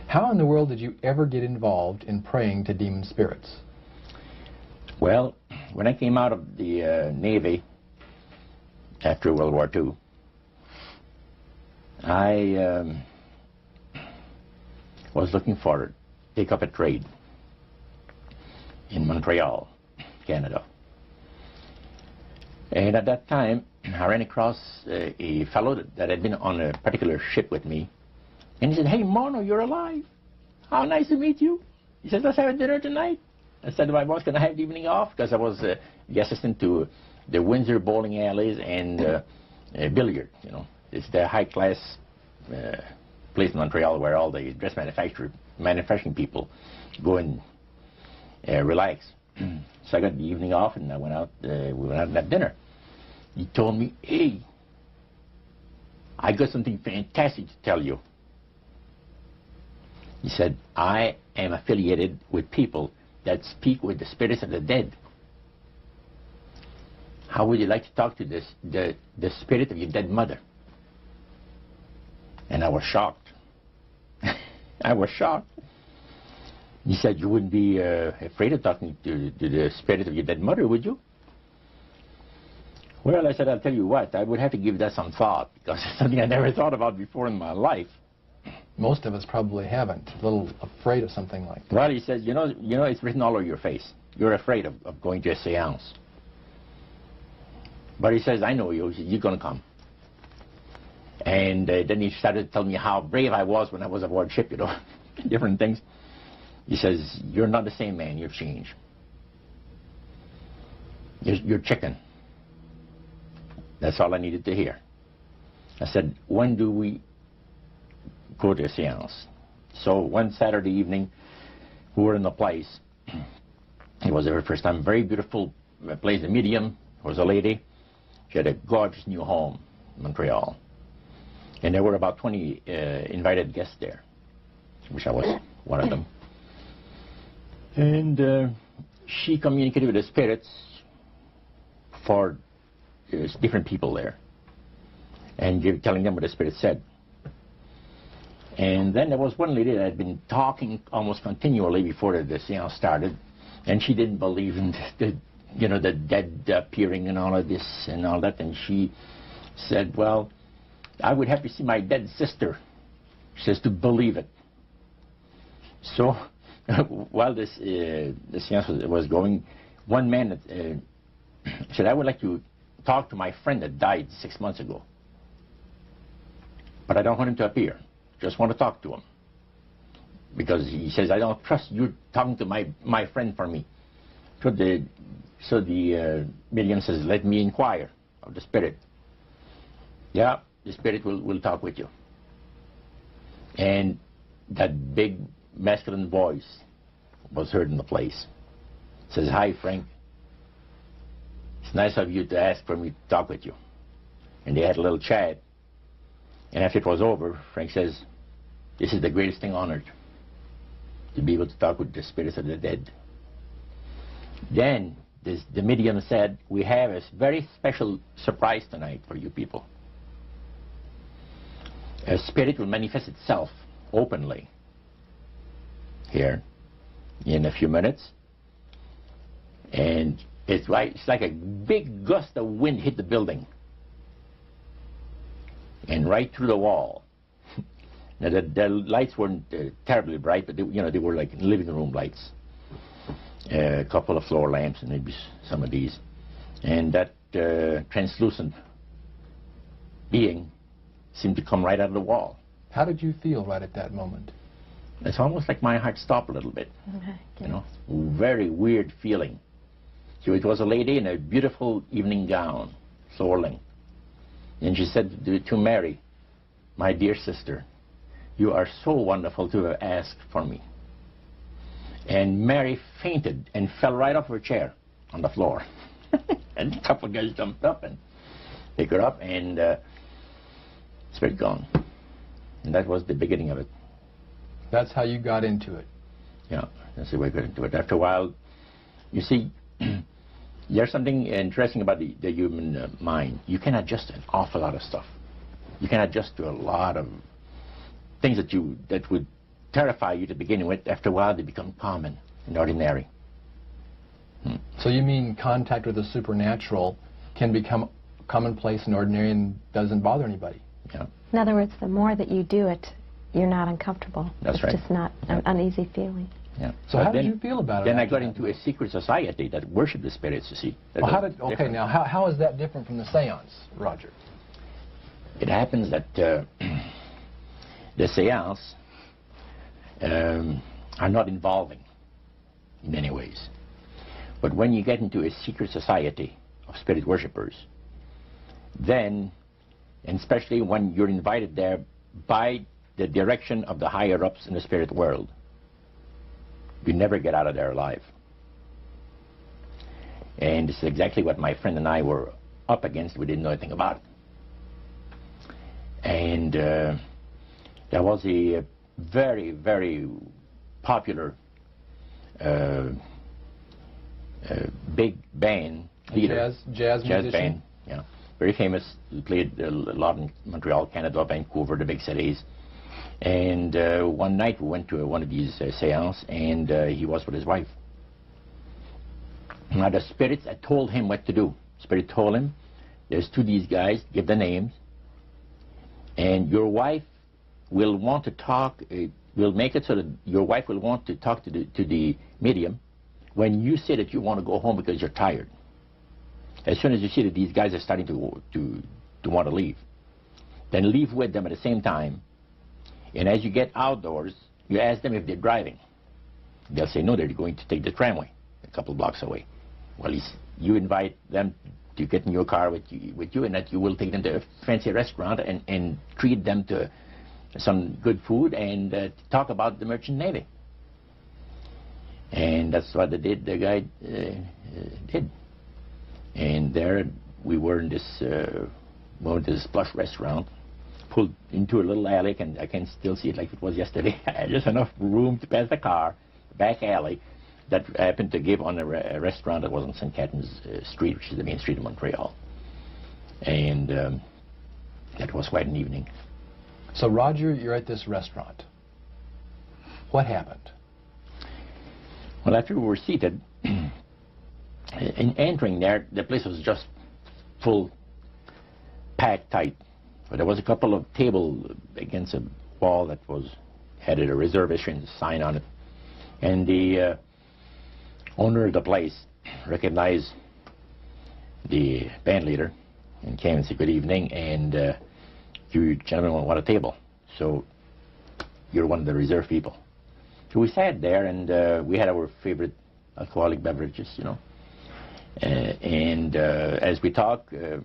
How in the world did you ever get involved in praying to demon spirits? Well, when I came out of the Navy after World War II, I was looking to take up a trade in Montreal, Canada. And at that time, I ran across a fellow that had been on a particular ship with me. And he said, "Hey, Mono, you're alive. How nice to meet you." He said, "Let's have a dinner tonight." I said to my boss, "Can I have the evening off?" Because I was the assistant to the Windsor bowling alleys and billiard, you know. It's the high-class place in Montreal where all the dress manufacturing people go and relax. So I got the evening off, and I went out. We went out and had dinner. He told me, "Hey, I got something fantastic to tell you." He said, "I am affiliated with people that speak with the spirits of the dead. How would you like to talk to the spirit of your dead mother?" And I was shocked. I was shocked. He said, "You wouldn't be afraid of talking to the spirit of your dead mother, would you?" Well, I said, "I'll tell you what, I would have to give that some thought, because it's something I never thought about before in my life." Most of us probably haven't. A little afraid of something like that. Well, he says, you know, it's written all over your face. You're afraid of going to a seance. But he says, "I know you. You're going to come." And then he started to tell me how brave I was when I was aboard ship, you know, different things. He says, "You're not the same man. You've changed. You're chicken." That's all I needed to hear. I said, "When do we go to a seance?" So one Saturday evening, we were in the place. It was the very first time. Very beautiful place. The medium was a lady. She had a gorgeous new home in Montreal. And there were about 20 invited guests there, which I was one of them. And she communicated with the spirits for different people there, and telling them what the spirit said. And then there was one lady that had been talking almost continually before the seance started, and she didn't believe in the dead appearing and all of this and all that. And she said, "Well, I would have to see my dead sister," she says, "to believe it." So while the seance was going, one man said, "I would like to talk to my friend that died 6 months ago, but I don't want him to appear. Just want to talk to him, because," he says, "I don't trust you talking to my friend for me." So the medium says, "Let me inquire of the spirit." "Yeah, the spirit will talk with you." And that big masculine voice was heard in the place. It says, "Hi, Frank. It's nice of you to ask for me to talk with you." And they had a little chat. And after it was over, Frank says, "This is the greatest thing on earth, to be able to talk with the spirits of the dead." Then the medium said, "We have a very special surprise tonight for you people. A spirit will manifest itself openly here in a few minutes. And it's like a big gust of wind hit the building, and right through the wall." Now, the lights weren't terribly bright, but they were like living room lights. A couple of floor lamps, and maybe some of these. And that translucent being seemed to come right out of the wall. How did you feel right at that moment? It's almost like my heart stopped a little bit. Very weird feeling. So it was a lady in a beautiful evening gown, floor-length. And she said to Mary, "My dear sister, you are so wonderful to have asked for me." And Mary fainted and fell right off her chair on the floor. And a couple of guys jumped up and picked her up, and spirit gone. And that was the beginning of it. That's how you got into it. Yeah, that's the way I got into it. After a while, you see, there's something interesting about the human mind. You can adjust to an awful lot of stuff. You can adjust to a lot of things that would terrify you to begin with. After a while, they become common and ordinary. So you mean contact with the supernatural can become commonplace and ordinary and doesn't bother anybody? Yeah. In other words, the more that you do it, you're not uncomfortable. That's right. It's just not an uneasy feeling. Yeah. So how did you feel about it? Then I got into a secret society that worshiped the spirits, you see. Well, now how is that different from the seance, Roger? It happens that the seance are not involving in many ways. But when you get into a secret society of spirit worshippers, then, and especially when you're invited there by the direction of the higher-ups in the spirit world, you never get out of there alive. And this is exactly what my friend and I were up against. We didn't know anything about it. And there was a very, very popular big band leader. Jazz musician? Band, yeah. Very famous. He played a lot in Montreal, Canada, Vancouver, the big cities. And one night we went to one of these seances, and he was with his wife. Now the spirits had told him what to do. Spirit told him, there's two of these guys, give the names, and your wife will want to talk, we'll make it so that your wife will want to talk to the medium when you say that you want to go home because you're tired. As soon as you see that these guys are starting to want to leave, then leave with them at the same time. And as you get outdoors, you ask them if they're driving. They'll say, no, they're going to take the tramway a couple blocks away. Well, you invite them to get in your car with you, and that you will take them to a fancy restaurant and treat them to some good food and talk about the merchant navy. And that's what the guy did. And there we were in this plush restaurant, pulled into a little alley, and I can still see it like it was yesterday. Just enough room to pass the car, back alley, that happened to give on a restaurant that was on St. Catharines Street, which is the main street of Montreal. And that was quite an evening. So Roger, you're at this restaurant. What happened? Well, after we were seated, in entering there, the place was just full, packed tight. But there was a couple of tables against a wall that had a reservation sign on it. And the owner of the place recognized the band leader and came and said, good evening, and you gentlemen want a table. So you're one of the reserved people. So we sat there, and we had our favorite alcoholic beverages, you know. And as we talked, the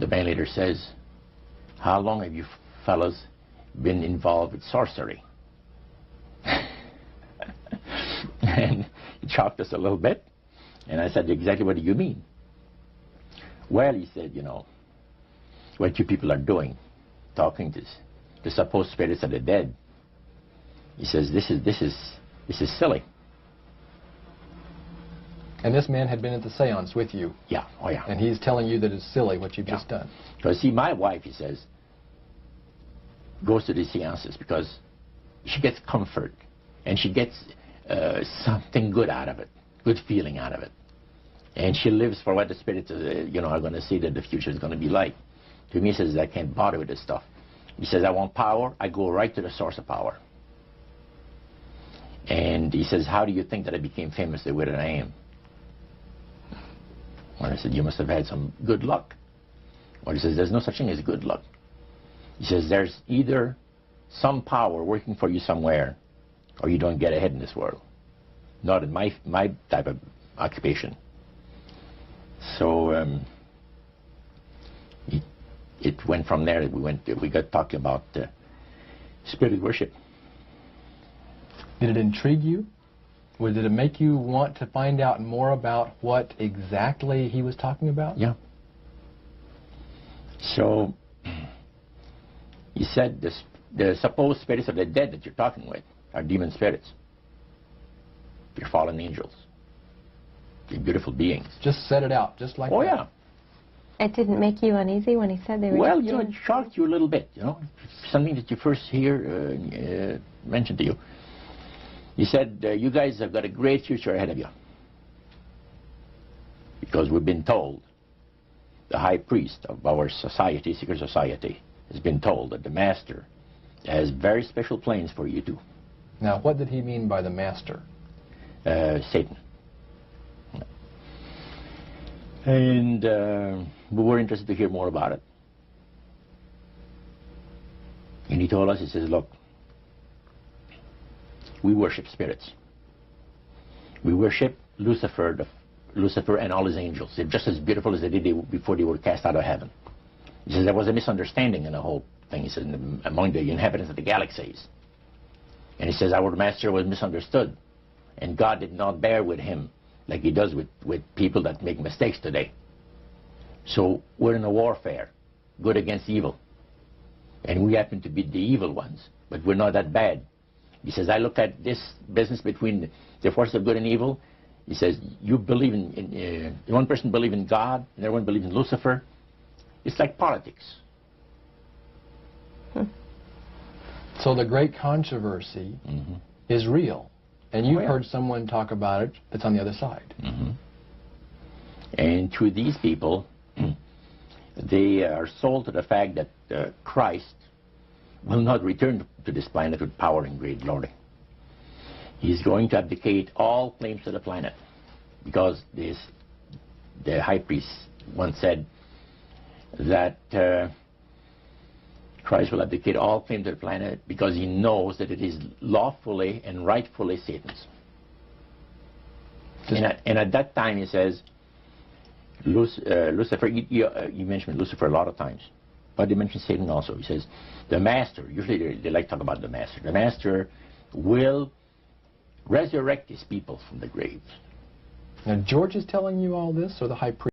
band leader says, how long have you fellas been involved with sorcery? And he shocked us a little bit, and I said, exactly what do you mean? Well, he said, you know, what you people are doing, talking to the supposed spirits of the dead. He says, this is silly. And this man had been at the seance with you. Yeah, oh yeah. And he's telling you that it's silly what you've just done. Because see, my wife, he says, goes to these seances because she gets comfort, and she gets something good out of it, good feeling out of it. And she lives for what the spirits you know, are going to see that the future is going to be like. To me, he says, I can't bother with this stuff. He says, I want power, I go right to the source of power. And he says, how do you think that I became famous the way that I am? Well, I said, you must have had some good luck. Well, he says, there's no such thing as good luck. He says, there's either some power working for you somewhere, or you don't get ahead in this world. Not in my type of occupation. So it went from there. We got talking about spirit worship. Did it intrigue you? Or did it make you want to find out more about what exactly he was talking about? Yeah. So he said the supposed spirits of the dead that you're talking with are demon spirits. They're fallen angels. They're beautiful beings. Just set it out, just like that. Oh, yeah. It didn't make you uneasy when he said they were Well, just it shocked you a little bit, something that you first hear mentioned to you. He said, you guys have got a great future ahead of you. Because we've been told, the high priest of our society, secret society, has been told that the master has very special plans for you too. Now, what did he mean by the master? Satan. And we were interested to hear more about it. And he told us, he says, look, we worship spirits. We worship Lucifer and all his angels. They're just as beautiful as they did before they were cast out of heaven. He says there was a misunderstanding in the whole thing. He said among the inhabitants of the galaxies. And he says our master was misunderstood. And God did not bear with him like he does with people that make mistakes today. So we're in a warfare, good against evil. And we happen to be the evil ones, but we're not that bad. He says, I look at this business between the forces of good and evil. He says, you believe in one person believes in God, and everyone believes in Lucifer. It's like politics. So the great controversy is real. And you've heard someone talk about it that's on the other side. And to these people, they are sold to the fact that Christ will not return to this planet with power and great glory. He's going to abdicate all claims to the planet, because the high priest once said that Christ will abdicate all claim to the planet because he knows that it is lawfully and rightfully Satan's. And at that time, he says, Lucifer, you mentioned Lucifer a lot of times, but he mentions Satan also. He says, the master, usually they like to talk about the master will resurrect his people from the graves. Now, George is telling you all this, or the high priest?